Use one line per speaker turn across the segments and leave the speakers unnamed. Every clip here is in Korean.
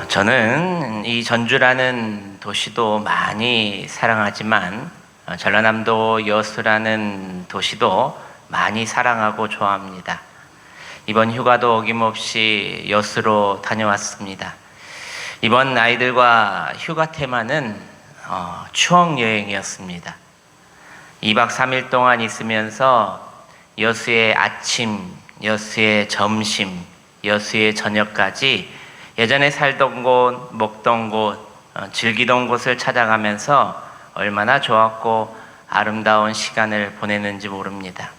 저는 이 전주라는 도시도 많이 사랑하지만 전라남도 여수라는 도시도 많이 사랑하고 좋아합니다. 이번 휴가도 어김없이 여수로 다녀왔습니다. 이번 아이들과 휴가 테마는 추억 여행이었습니다. 2박 3일 동안 있으면서 여수의 아침, 여수의 점심, 여수의 저녁까지 예전에 살던 곳, 먹던 곳, 즐기던 곳을 찾아가면서 얼마나 좋았고 아름다운 시간을 보내는지 모릅니다.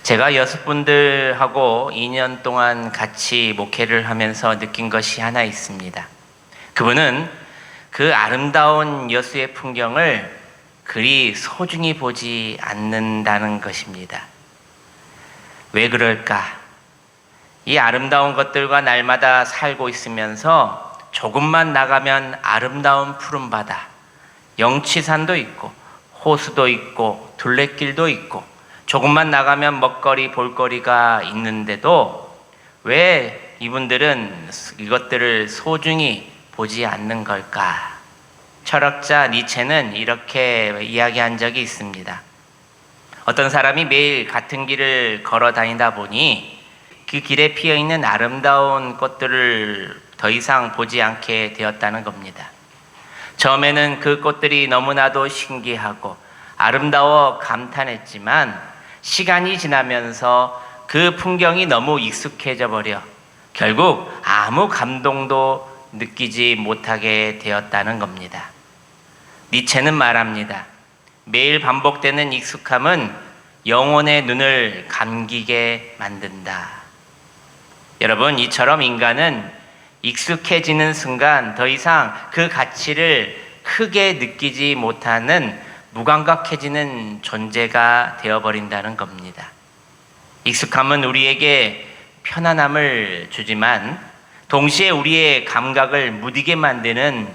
제가 여수분들하고 2년 동안 같이 목회를 하면서 느낀 것이 하나 있습니다. 그분은 그 아름다운 여수의 풍경을 그리 소중히 보지 않는다는 것입니다. 왜 그럴까? 이 아름다운 것들과 날마다 살고 있으면서 조금만 나가면 아름다운 푸른바다, 영치산도 있고 호수도 있고 둘레길도 있고 조금만 나가면 먹거리, 볼거리가 있는데도 왜 이분들은 이것들을 소중히 보지 않는 걸까? 철학자 니체는 이렇게 이야기한 적이 있습니다. 어떤 사람이 매일 같은 길을 걸어 다니다 보니 그 길에 피어있는 아름다운 꽃들을 더 이상 보지 않게 되었다는 겁니다. 처음에는 그 꽃들이 너무나도 신기하고 아름다워 감탄했지만 시간이 지나면서 그 풍경이 너무 익숙해져 버려 결국 아무 감동도 느끼지 못하게 되었다는 겁니다. 니체는 말합니다. 매일 반복되는 익숙함은 영혼의 눈을 감기게 만든다. 여러분, 이처럼 인간은 익숙해지는 순간 더 이상 그 가치를 크게 느끼지 못하는 무감각해지는 존재가 되어버린다는 겁니다. 익숙함은 우리에게 편안함을 주지만 동시에 우리의 감각을 무디게 만드는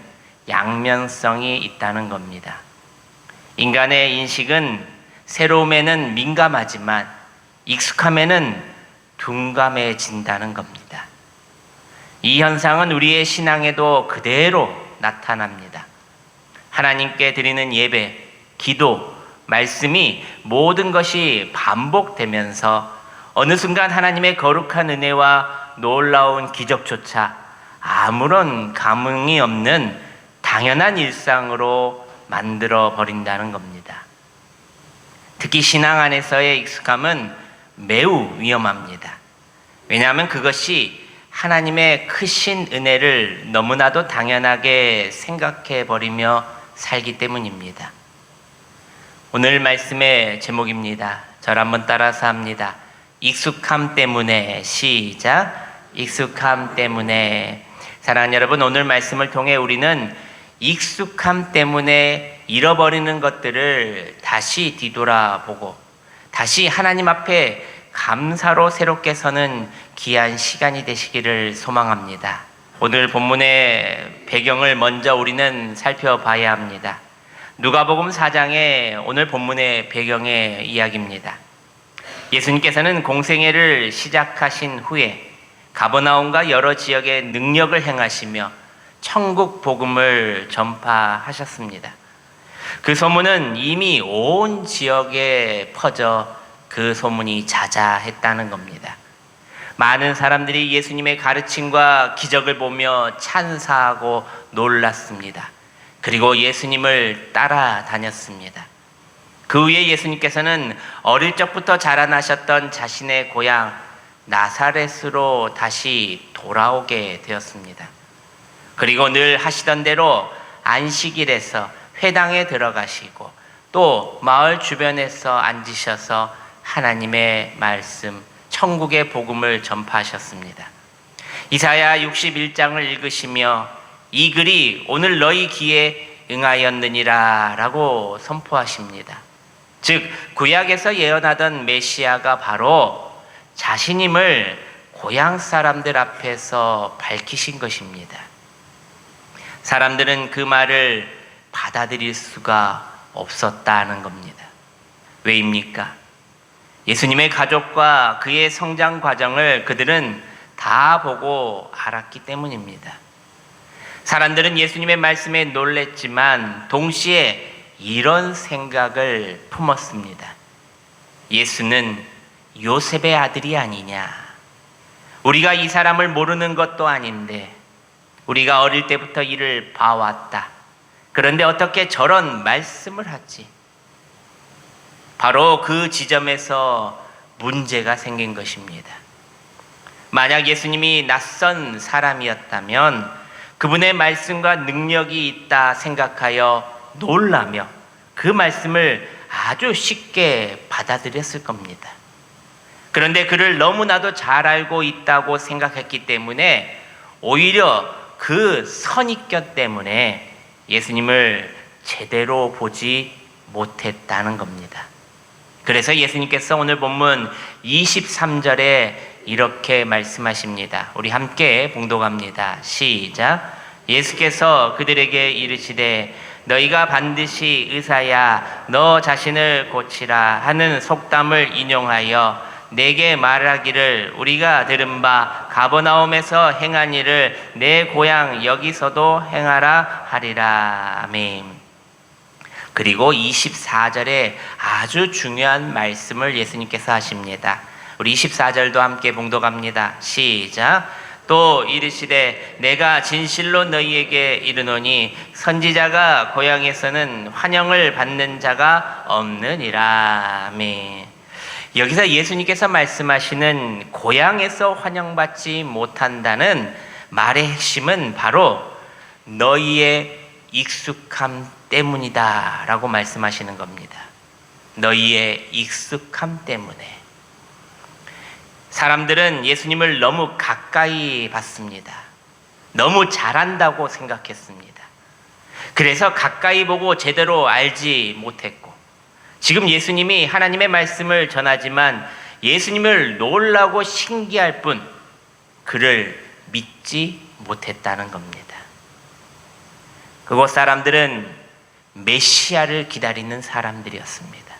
양면성이 있다는 겁니다. 인간의 인식은 새로움에는 민감하지만 익숙함에는 둔감해진다는 겁니다. 이 현상은 우리의 신앙에도 그대로 나타납니다. 하나님께 드리는 예배, 기도, 말씀이 모든 것이 반복되면서 어느 순간 하나님의 거룩한 은혜와 놀라운 기적조차 아무런 감흥이 없는 당연한 일상으로 만들어 버린다는 겁니다. 특히 신앙 안에서의 익숙함은 매우 위험합니다. 왜냐하면 그것이 하나님의 크신 은혜를 너무나도 당연하게 생각해 버리며 살기 때문입니다. 오늘 말씀의 제목입니다. 저를 한번 따라서 합니다. 익숙함 때문에. 시작. 익숙함 때문에. 사랑하는 여러분, 오늘 말씀을 통해 우리는 익숙함 때문에 잃어버리는 것들을 다시 뒤돌아보고 다시 하나님 앞에 감사로 새롭게 서는 귀한 시간이 되시기를 소망합니다. 오늘 본문의 배경을 먼저 우리는 살펴봐야 합니다. 누가복음 4장의 오늘 본문의 배경의 이야기입니다. 예수님께서는 공생애를 시작하신 후에 가버나움과 여러 지역에 능력을 행하시며 천국 복음을 전파하셨습니다. 그 소문은 이미 온 지역에 퍼져 그 소문이 자자했다는 겁니다. 많은 사람들이 예수님의 가르침과 기적을 보며 찬사하고 놀랐습니다. 그리고 예수님을 따라다녔습니다. 그 후에 예수님께서는 어릴 적부터 자라나셨던 자신의 고향 나사렛으로 다시 돌아오게 되었습니다. 그리고 늘 하시던 대로 안식일에서 회당에 들어가시고 또 마을 주변에서 앉으셔서 하나님의 말씀, 천국의 복음을 전파하셨습니다. 이사야 61장을 읽으시며 이 글이 오늘 너희 귀에 응하였느니라 라고 선포하십니다. 즉 구약에서 예언하던 메시아가 바로 자신임을 고향 사람들 앞에서 밝히신 것입니다. 사람들은 그 말을 받아들일 수가 없었다는 겁니다. 왜입니까? 예수님의 가족과 그의 성장 과정을 그들은 다 보고 알았기 때문입니다. 사람들은 예수님의 말씀에 놀랬지만 동시에 이런 생각을 품었습니다. 예수는 요셉의 아들이 아니냐? 우리가 이 사람을 모르는 것도 아닌데 우리가 어릴 때부터 이를 봐왔다. 그런데 어떻게 저런 말씀을 하지? 바로 그 지점에서 문제가 생긴 것입니다. 만약 예수님이 낯선 사람이었다면 그분의 말씀과 능력이 있다 생각하여 놀라며 그 말씀을 아주 쉽게 받아들였을 겁니다. 그런데 그를 너무나도 잘 알고 있다고 생각했기 때문에 오히려 그 선입견 때문에 예수님을 제대로 보지 못했다는 겁니다. 그래서 예수님께서 오늘 본문 23절에 이렇게 말씀하십니다. 우리 함께 봉독합니다. 시작. 예수께서 그들에게 이르시되 너희가 반드시 의사야 너 자신을 고치라 하는 속담을 인용하여 내게 말하기를 우리가 들은 바 가버나움에서 행한 일을 내 고향 여기서도 행하라 하리라. 아멘. 그리고 24절에 아주 중요한 말씀을 예수님께서 하십니다. 우리 24절도 함께 봉독합니다. 시작. 또 이르시되 내가 진실로 너희에게 이르노니 선지자가 고향에서는 환영을 받는 자가 없느니라. 아멘. 여기서 예수님께서 말씀하시는 고향에서 환영받지 못한다는 말의 핵심은 바로 너희의 익숙함 때문이다 라고 말씀하시는 겁니다. 너희의 익숙함 때문에. 사람들은 예수님을 너무 가까이 봤습니다. 너무 잘한다고 생각했습니다. 그래서 가까이 보고 제대로 알지 못했고, 지금 예수님이 하나님의 말씀을 전하지만 예수님을 놀라고 신기할 뿐 그를 믿지 못했다는 겁니다. 그곳 사람들은 메시아를 기다리는 사람들이었습니다.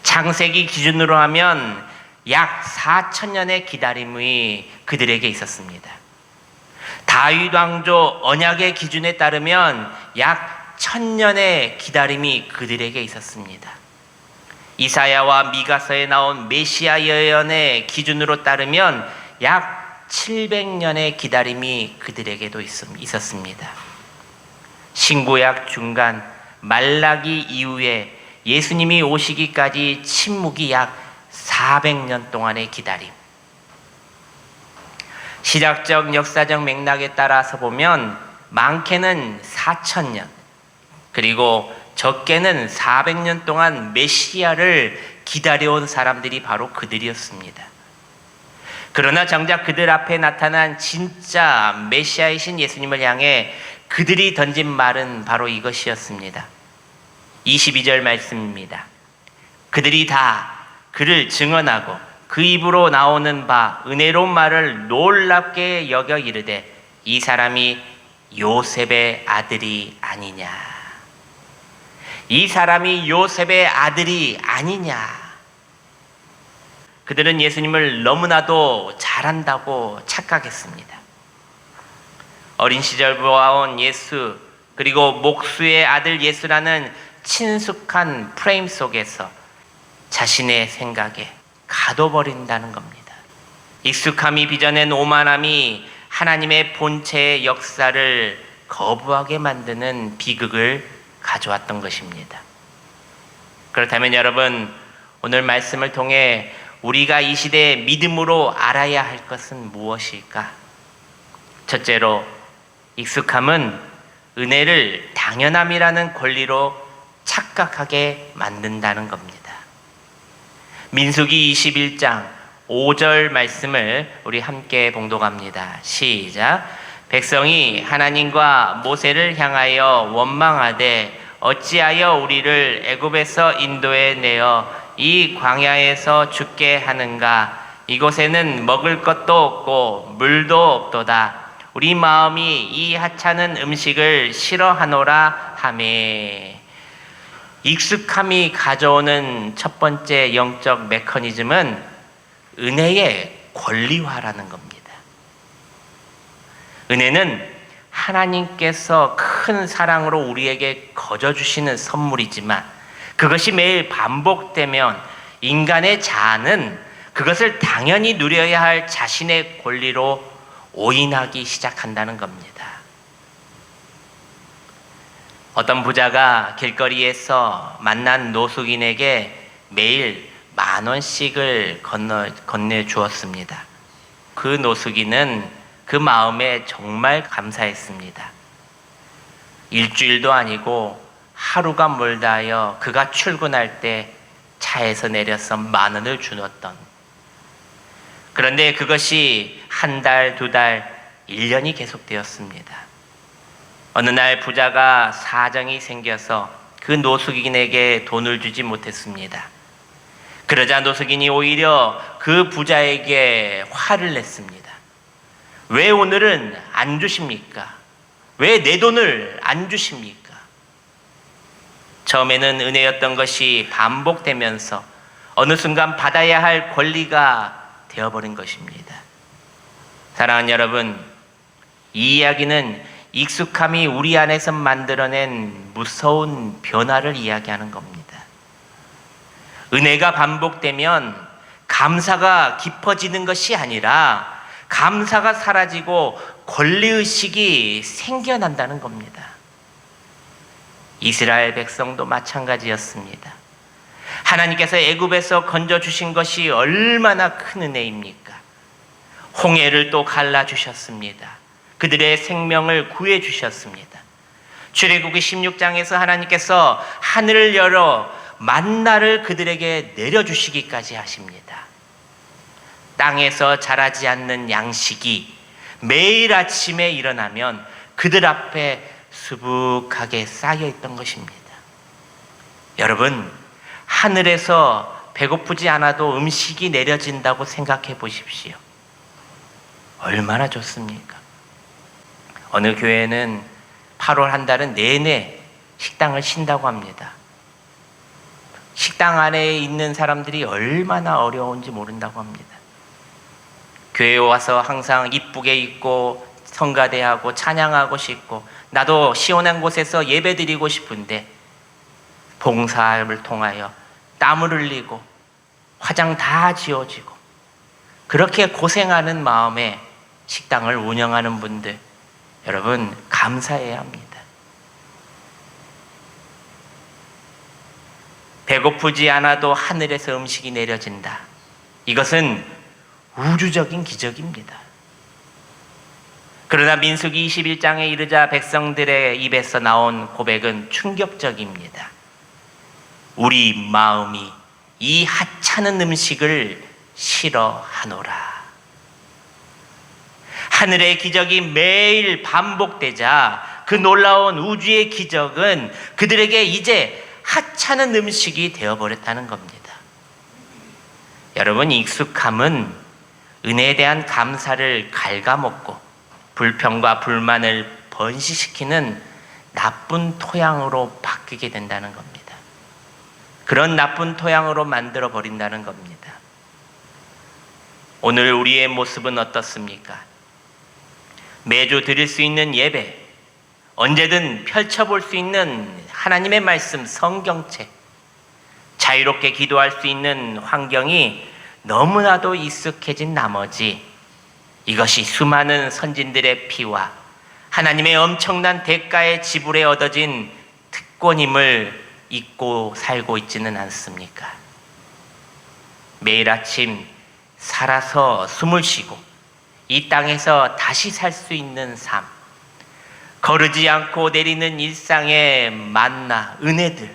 창세기 기준으로 하면 약 4,000년의 기다림이 그들에게 있었습니다. 다윗 왕조 언약의 기준에 따르면 약 1,000년의 기다림이 그들에게 있었습니다. 이사야와 미가서에 나온 메시아 예언의 기준으로 따르면 약 700년의 기다림이 그들에게도 있었습니다. 신구약 중간 말라기 이후에 예수님이 오시기까지 침묵이 약 400년 동안의 기다림. 시작적 역사적 맥락에 따라서 보면 많게는 4,000년, 그리고 적게는 400년 동안 메시아를 기다려온 사람들이 바로 그들이었습니다. 그러나 정작 그들 앞에 나타난 진짜 메시아이신 예수님을 향해 그들이 던진 말은 바로 이것이었습니다. 22절 말씀입니다. 그들이 다 그를 증언하고 그 입으로 나오는 바 은혜로운 말을 놀랍게 여겨 이르되 이 사람이 요셉의 아들이 아니냐. 이 사람이 요셉의 아들이 아니냐. 그들은 예수님을 너무나도 잘한다고 착각했습니다. 어린 시절 보아온 예수, 그리고 목수의 아들 예수라는 친숙한 프레임 속에서 자신의 생각에 가둬버린다는 겁니다. 익숙함이 빚어낸 오만함이 하나님의 본체의 역사를 거부하게 만드는 비극을 가져왔던 것입니다. 그렇다면 여러분, 오늘 말씀을 통해 우리가 이 시대에 믿음으로 알아야 할 것은 무엇일까? 첫째로, 익숙함은 은혜를 당연함이라는 권리로 착각하게 만든다는 겁니다. 민수기 21장 5절 말씀을 우리 함께 봉독합니다. 시작. 백성이 하나님과 모세를 향하여 원망하되 어찌하여 우리를 애굽에서 인도해 내어 이 광야에서 죽게 하는가? 이곳에는 먹을 것도 없고 물도 없도다. 우리 마음이 이 하찮은 음식을 싫어하노라 하매. 익숙함이 가져오는 첫 번째 영적 메커니즘은 은혜의 권리화라는 겁니다. 은혜는 하나님께서 큰 사랑으로 우리에게 거저주시는 선물이지만 그것이 매일 반복되면 인간의 자아는 그것을 당연히 누려야 할 자신의 권리로 오인하기 시작한다는 겁니다. 어떤 부자가 길거리에서 만난 노숙인에게 매일 10,000원씩을 건네주었습니다. 그 노숙인은 그 마음에 정말 감사했습니다. 일주일도 아니고 하루가 멀다 하여 그가 출근할 때 차에서 내려서 10,000원을 주었던. 그런데 그것이 1달, 2달, 1년이 계속되었습니다. 어느 날 부자가 사정이 생겨서 그 노숙인에게 돈을 주지 못했습니다. 그러자 노숙인이 오히려 그 부자에게 화를 냈습니다. 왜 오늘은 안 주십니까? 왜 내 돈을 안 주십니까? 처음에는 은혜였던 것이 반복되면서 어느 순간 받아야 할 권리가 되어버린 것입니다. 사랑하는 여러분, 이 이야기는 익숙함이 우리 안에서 만들어낸 무서운 변화를 이야기하는 겁니다. 은혜가 반복되면 감사가 깊어지는 것이 아니라 감사가 사라지고 권리의식이 생겨난다는 겁니다. 이스라엘 백성도 마찬가지였습니다. 하나님께서 애굽에서 건져주신 것이 얼마나 큰 은혜입니까? 홍해를 또 갈라주셨습니다. 그들의 생명을 구해주셨습니다. 출애굽기 16장에서 하나님께서 하늘을 열어 만나를 그들에게 내려주시기까지 하십니다. 땅에서 자라지 않는 양식이 매일 아침에 일어나면 그들 앞에 수북하게 쌓여있던 것입니다. 여러분, 하늘에서 배고프지 않아도 음식이 내려진다고 생각해 보십시오. 얼마나 좋습니까? 어느 교회는 8월 한 달은 내내 식당을 쉰다고 합니다. 식당 안에 있는 사람들이 얼마나 어려운지 모른다고 합니다. 교회에 와서 항상 이쁘게 입고 성가대하고 찬양하고 싶고 나도 시원한 곳에서 예배드리고 싶은데 봉사를 통하여 땀을 흘리고 화장 다 지워지고 그렇게 고생하는 마음에 식당을 운영하는 분들, 여러분 감사해야 합니다. 배고프지 않아도 하늘에서 음식이 내려진다. 이것은 우주적인 기적입니다. 그러나 민수기 21장에 이르자 백성들의 입에서 나온 고백은 충격적입니다. 우리 마음이 이 하찮은 음식을 싫어하노라. 하늘의 기적이 매일 반복되자 그 놀라운 우주의 기적은 그들에게 이제 하찮은 음식이 되어버렸다는 겁니다. 여러분, 익숙함은 은혜에 대한 감사를 갉아먹고 불평과 불만을 번식시키는 나쁜 토양으로 바뀌게 된다는 겁니다. 그런 나쁜 토양으로 만들어 버린다는 겁니다. 오늘 우리의 모습은 어떻습니까? 매주 드릴 수 있는 예배, 언제든 펼쳐볼 수 있는 하나님의 말씀, 성경책, 자유롭게 기도할 수 있는 환경이 너무나도 익숙해진 나머지 이것이 수많은 선진들의 피와 하나님의 엄청난 대가의 지불에 얻어진 특권임을 잊고 살고 있지는 않습니까? 매일 아침 살아서 숨을 쉬고 이 땅에서 다시 살 수 있는 삶, 거르지 않고 내리는 일상의 만나, 은혜들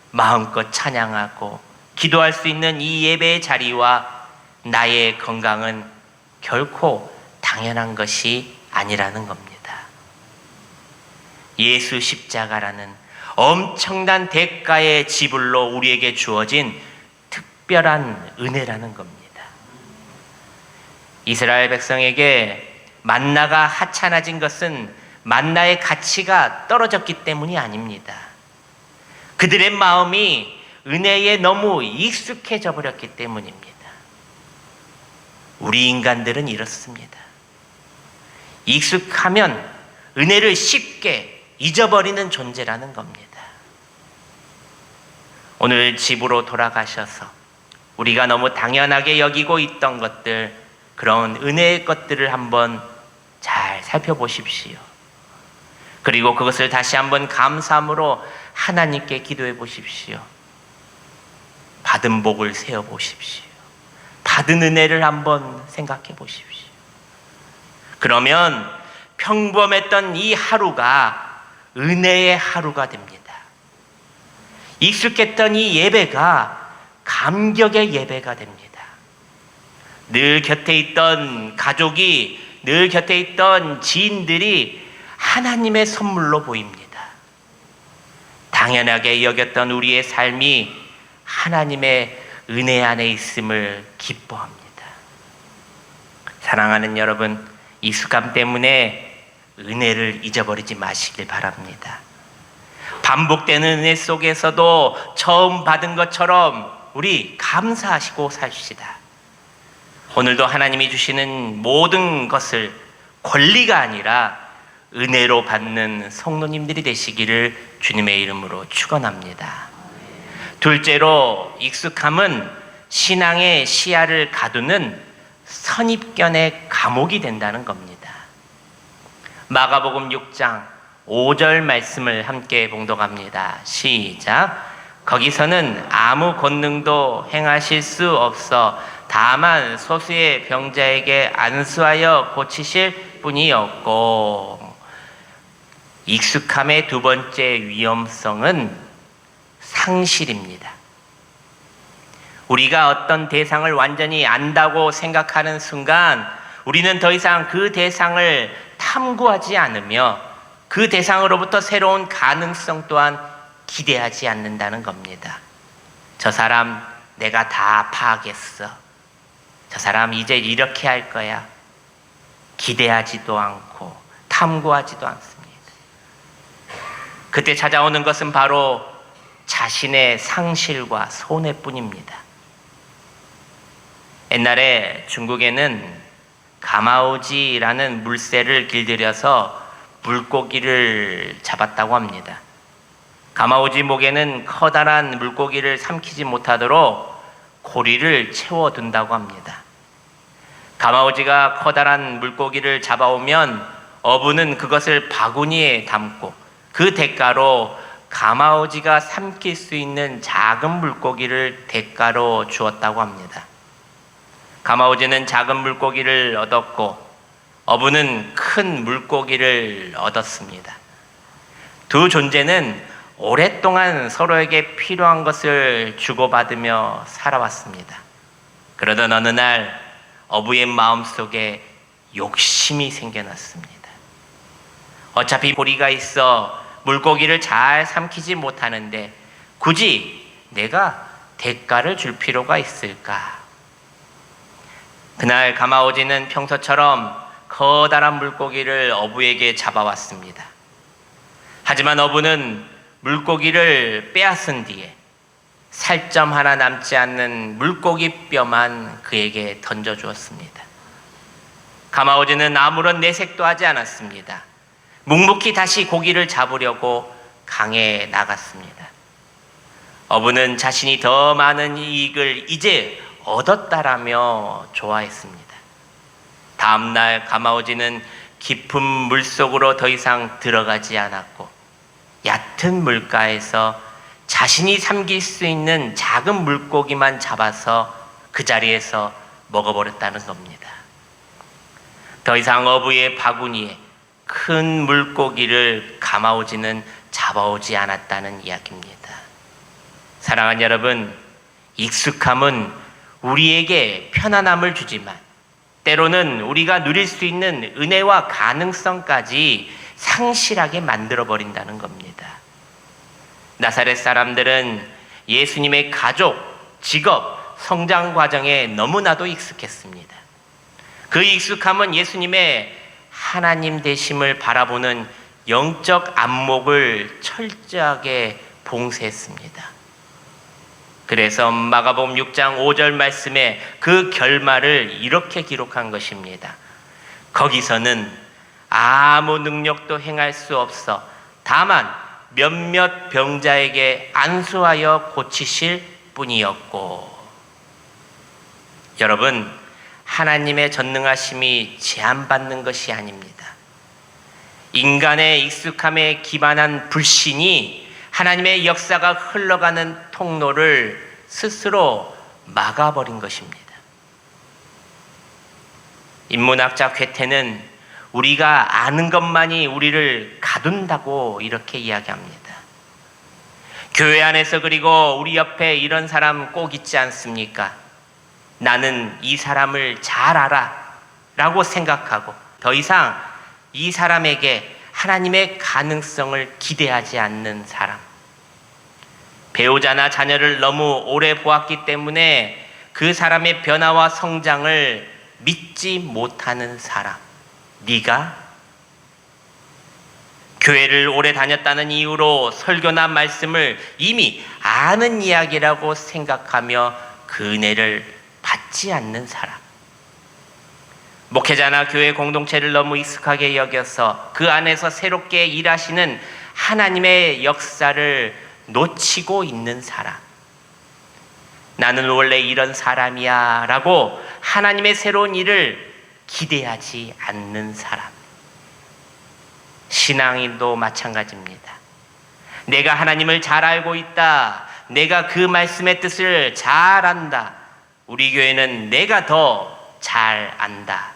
마음껏 찬양하고 기도할 수 있는 이 예배의 자리와 나의 건강은 결코 당연한 것이 아니라는 겁니다. 예수 십자가라는 엄청난 대가의 지불로 우리에게 주어진 특별한 은혜라는 겁니다. 이스라엘 백성에게 만나가 하찮아진 것은 만나의 가치가 떨어졌기 때문이 아닙니다. 그들의 마음이 은혜에 너무 익숙해져 버렸기 때문입니다. 우리 인간들은 이렇습니다. 익숙하면 은혜를 쉽게 잊어버리는 존재라는 겁니다. 오늘 집으로 돌아가셔서 우리가 너무 당연하게 여기고 있던 것들, 그런 은혜의 것들을 한번 잘 살펴보십시오. 그리고 그것을 다시 한번 감사함으로 하나님께 기도해 보십시오. 받은 복을 세어 보십시오. 받은 은혜를 한번 생각해 보십시오. 그러면 평범했던 이 하루가 은혜의 하루가 됩니다. 익숙했던 이 예배가 감격의 예배가 됩니다. 늘 곁에 있던 가족이, 늘 곁에 있던 지인들이 하나님의 선물로 보입니다. 당연하게 여겼던 우리의 삶이 하나님의 은혜 안에 있음을 기뻐합니다. 사랑하는 여러분, 익숙함 때문에 은혜를 잊어버리지 마시길 바랍니다. 반복되는 은혜 속에서도 처음 받은 것처럼 우리 감사하시고 삽시다. 오늘도 하나님이 주시는 모든 것을 권리가 아니라 은혜로 받는 성도님들이 되시기를 주님의 이름으로 축원합니다. 둘째로, 익숙함은 신앙의 시야를 가두는 선입견의 감옥이 된다는 겁니다. 마가복음 6장 5절 말씀을 함께 봉독합니다. 시작. 거기서는 아무 권능도 행하실 수 없어 다만 소수의 병자에게 안수하여 고치실 뿐이었고. 익숙함의 두 번째 위험성은 상실입니다. 우리가 어떤 대상을 완전히 안다고 생각하는 순간 우리는 더 이상 그 대상을 탐구하지 않으며 그 대상으로부터 새로운 가능성 또한 기대하지 않는다는 겁니다. 저 사람 내가 다 파악했어. 저 사람 이제 이렇게 할 거야. 기대하지도 않고 탐구하지도 않습니다. 그때 찾아오는 것은 바로 자신의 상실과 손해뿐입니다. 옛날에 중국에는 가마우지라는 물새를 길들여서 물고기를 잡았다고 합니다. 가마우지 목에는 커다란 물고기를 삼키지 못하도록 고리를 채워둔다고 합니다. 가마우지가 커다란 물고기를 잡아오면 어부는 그것을 바구니에 담고 그 대가로 가마우지가 삼킬 수 있는 작은 물고기를 대가로 주었다고 합니다. 가마우지는 작은 물고기를 얻었고 어부는 큰 물고기를 얻었습니다. 두 존재는 오랫동안 서로에게 필요한 것을 주고받으며 살아왔습니다. 그러던 어느 날 어부의 마음속에 욕심이 생겨났습니다. 어차피 고리가 있어 물고기를 잘 삼키지 못하는데 굳이 내가 대가를 줄 필요가 있을까? 그날 가마오지는 평소처럼 커다란 물고기를 어부에게 잡아왔습니다. 하지만 어부는 물고기를 빼앗은 뒤에 살점 하나 남지 않는 물고기 뼈만 그에게 던져주었습니다. 가마오지는 아무런 내색도 하지 않았습니다. 묵묵히 다시 고기를 잡으려고 강에 나갔습니다. 어부는 자신이 더 많은 이익을 이제 얻었다라며 좋아했습니다. 다음날 가마오지는 깊은 물속으로 더 이상 들어가지 않았고 얕은 물가에서 자신이 삼킬 수 있는 작은 물고기만 잡아서 그 자리에서 먹어버렸다는 겁니다. 더 이상 어부의 바구니에 큰 물고기를 가마오지는 잡아오지 않았다는 이야기입니다. 사랑하는 여러분, 익숙함은 우리에게 편안함을 주지만 때로는 우리가 누릴 수 있는 은혜와 가능성까지 상실하게 만들어버린다는 겁니다. 나사렛 사람들은 예수님의 가족, 직업, 성장 과정에 너무나도 익숙했습니다. 그 익숙함은 예수님의 하나님 되심을 바라보는 영적 안목을 철저하게 봉쇄했습니다. 그래서 마가복음 6장 5절 말씀에 그 결말을 이렇게 기록한 것입니다. 거기서는 아무 능력도 행할 수 없어 다만 몇몇 병자에게 안수하여 고치실 뿐이었고. 여러분, 하나님의 전능하심이 제한받는 것이 아닙니다. 인간의 익숙함에 기반한 불신이 하나님의 역사가 흘러가는 통로를 스스로 막아버린 것입니다. 인문학자 괴테는 우리가 아는 것만이 우리를 가둔다고 이렇게 이야기합니다. 교회 안에서 그리고 우리 옆에 이런 사람 꼭 있지 않습니까? 나는 이 사람을 잘 알아 라고 생각하고 더 이상 이 사람에게 하나님의 가능성을 기대하지 않는 사람. 배우자나 자녀를 너무 오래 보았기 때문에 그 사람의 변화와 성장을 믿지 못하는 사람. 네가 교회를 오래 다녔다는 이유로 설교나 말씀을 이미 아는 이야기라고 생각하며 그 은혜를 받지 않는 사람. 목회자나 교회 공동체를 너무 익숙하게 여겨서 그 안에서 새롭게 일하시는 하나님의 역사를 놓치고 있는 사람. 나는 원래 이런 사람이야 라고 하나님의 새로운 일을 기대하지 않는 사람. 신앙인도 마찬가지입니다. 내가 하나님을 잘 알고 있다. 내가 그 말씀의 뜻을 잘 안다. 우리 교회는 내가 더 잘 안다.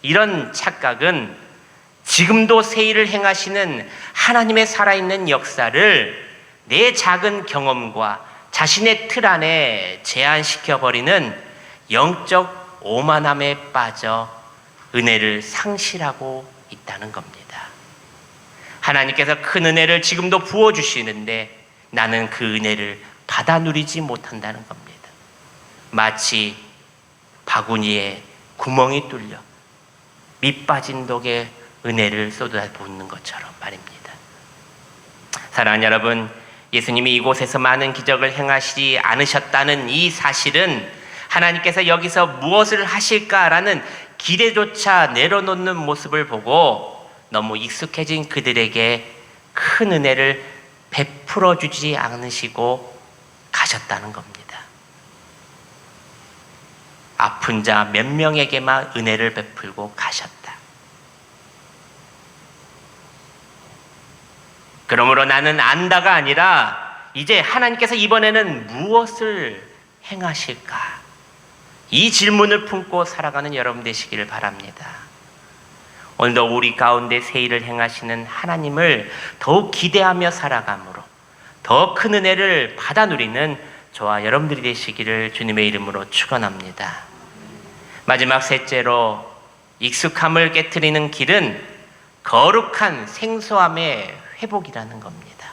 이런 착각은 지금도 새 일을 행하시는 하나님의 살아있는 역사를 내 작은 경험과 자신의 틀 안에 제한시켜버리는 영적 오만함에 빠져 은혜를 상실하고 있다는 겁니다. 하나님께서 큰 은혜를 지금도 부어주시는데 나는 그 은혜를 받아 누리지 못한다는 겁니다. 마치 바구니에 구멍이 뚫려 밑 빠진 독에 은혜를 쏟아붓는 것처럼 말입니다. 사랑하는 여러분, 예수님이 이곳에서 많은 기적을 행하시지 않으셨다는 이 사실은 하나님께서 여기서 무엇을 하실까라는 기대조차 내려놓는 모습을 보고 너무 익숙해진 그들에게 큰 은혜를 베풀어 주지 않으시고 가셨다는 겁니다. 아픈 자 몇 명에게만 은혜를 베풀고 가셨다. 그러므로 나는 안다가 아니라 이제 하나님께서 이번에는 무엇을 행하실까? 이 질문을 품고 살아가는 여러분 되시기를 바랍니다. 오늘도 우리 가운데 새 일을 행하시는 하나님을 더욱 기대하며 살아감으로 더 큰 은혜를 받아 누리는 저와 여러분들이 되시기를 주님의 이름으로 축원합니다. 마지막 셋째로 익숙함을 깨트리는 길은 거룩한 생소함의 회복이라는 겁니다.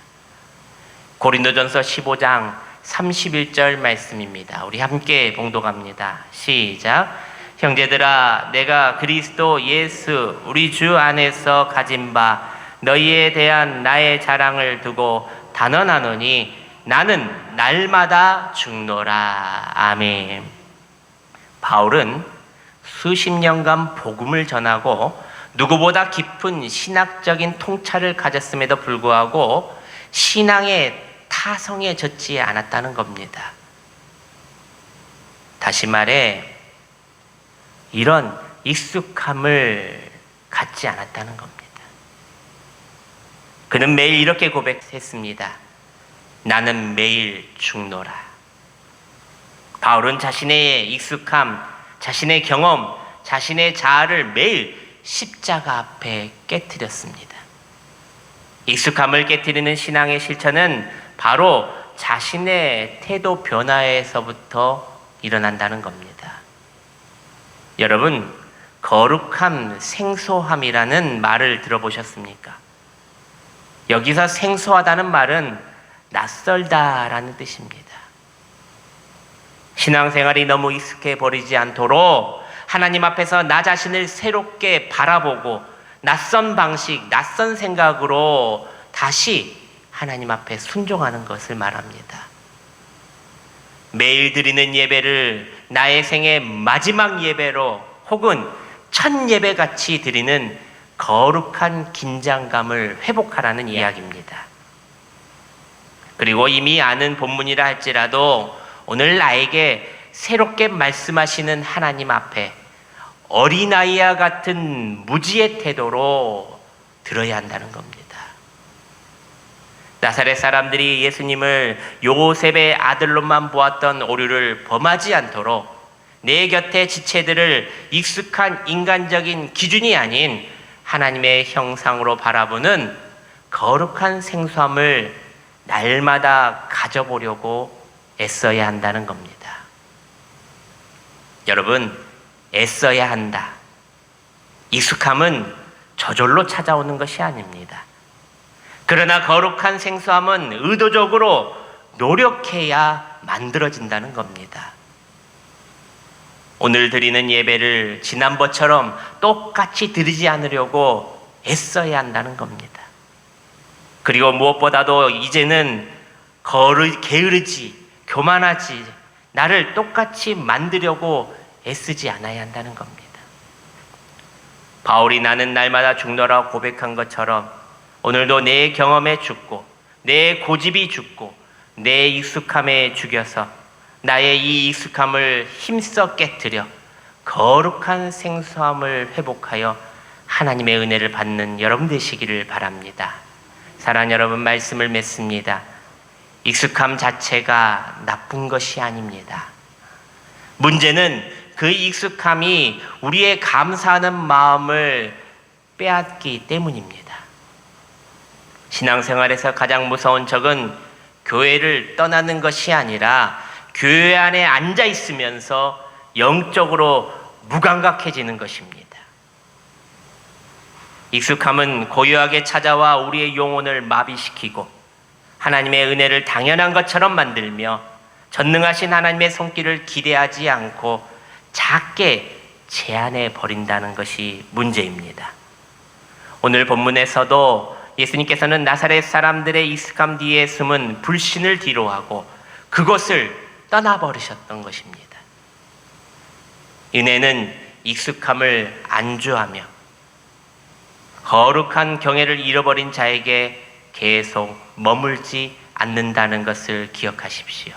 고린도전서 15장 31절 말씀입니다. 우리 함께 봉독합니다. 시작. 형제들아, 내가 그리스도 예수 우리 주 안에서 가진 바 너희에 대한 나의 자랑을 두고 단언하노니 나는 날마다 죽노라. 아멘. 바울은 수십 년간 복음을 전하고 누구보다 깊은 신학적인 통찰을 가졌음에도 불구하고 신앙의 타성에 젖지 않았다는 겁니다. 다시 말해 이런 익숙함을 갖지 않았다는 겁니다. 그는 매일 이렇게 고백했습니다. 나는 매일 죽노라. 바울은 자신의 익숙함, 자신의 경험, 자신의 자아를 매일 십자가 앞에 깨트렸습니다. 익숙함을 깨트리는 신앙의 실천은 바로 자신의 태도 변화에서부터 일어난다는 겁니다. 여러분, 거룩함, 생소함이라는 말을 들어보셨습니까? 여기서 생소하다는 말은 낯설다라는 뜻입니다. 신앙생활이 너무 익숙해 버리지 않도록 하나님 앞에서 나 자신을 새롭게 바라보고 낯선 방식, 낯선 생각으로 다시 하나님 앞에 순종하는 것을 말합니다. 매일 드리는 예배를 나의 생애 마지막 예배로 혹은 첫 예배같이 드리는 거룩한 긴장감을 회복하라는 이야기입니다. 그리고 이미 아는 본문이라 할지라도 오늘 나에게 새롭게 말씀하시는 하나님 앞에 어린아이와 같은 무지의 태도로 들어야 한다는 겁니다. 나사렛 사람들이 예수님을 요셉의 아들로만 보았던 오류를 범하지 않도록 내 곁의 지체들을 익숙한 인간적인 기준이 아닌 하나님의 형상으로 바라보는 거룩한 생소함을 날마다 가져보려고 애써야 한다는 겁니다. 여러분, 애써야 한다. 익숙함은 저절로 찾아오는 것이 아닙니다. 그러나 거룩한 생소함은 의도적으로 노력해야 만들어진다는 겁니다. 오늘 드리는 예배를 지난번처럼 똑같이 드리지 않으려고 애써야 한다는 겁니다. 그리고 무엇보다도 이제는 게으르지, 교만하지, 나를 똑같이 만들려고 애쓰지 않아야 한다는 겁니다. 바울이 나는 날마다 죽노라 고백한 것처럼 오늘도 내 경험에 죽고 내 고집이 죽고 내 익숙함에 죽여서 나의 이 익숙함을 힘써 깨뜨려 거룩한 생소함을 회복하여 하나님의 은혜를 받는 여러분 되시기를 바랍니다. 사랑하는 여러분, 말씀을 맺습니다. 익숙함 자체가 나쁜 것이 아닙니다. 문제는 그 익숙함이 우리의 감사하는 마음을 빼앗기 때문입니다. 신앙생활에서 가장 무서운 적은 교회를 떠나는 것이 아니라 교회 안에 앉아 있으면서 영적으로 무감각해지는 것입니다. 익숙함은 고요하게 찾아와 우리의 영혼을 마비시키고 하나님의 은혜를 당연한 것처럼 만들며 전능하신 하나님의 손길을 기대하지 않고 작게 제한해 버린다는 것이 문제입니다. 오늘 본문에서도 예수님께서는 나사렛 사람들의 익숙함 뒤에 숨은 불신을 뒤로하고 그것을 떠나버리셨던 것입니다. 은혜는 익숙함을 안주하며 거룩한 경외를 잃어버린 자에게 계속 머물지 않는다는 것을 기억하십시오.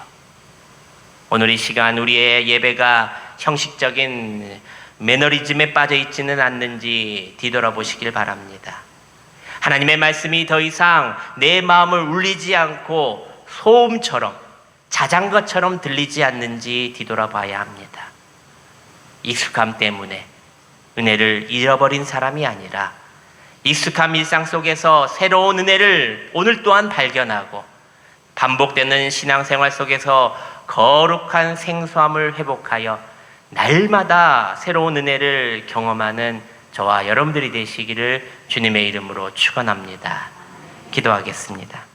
오늘 이 시간 우리의 예배가 형식적인 매너리즘에 빠져 있지는 않는지 뒤돌아보시길 바랍니다. 하나님의 말씀이 더 이상 내 마음을 울리지 않고 소음처럼 자장가처럼 들리지 않는지 뒤돌아봐야 합니다. 익숙함 때문에 은혜를 잃어버린 사람이 아니라 익숙한 일상 속에서 새로운 은혜를 오늘 또한 발견하고 반복되는 신앙생활 속에서 거룩한 생소함을 회복하여 날마다 새로운 은혜를 경험하는 저와 여러분들이 되시기를 주님의 이름으로 축원합니다. 기도하겠습니다.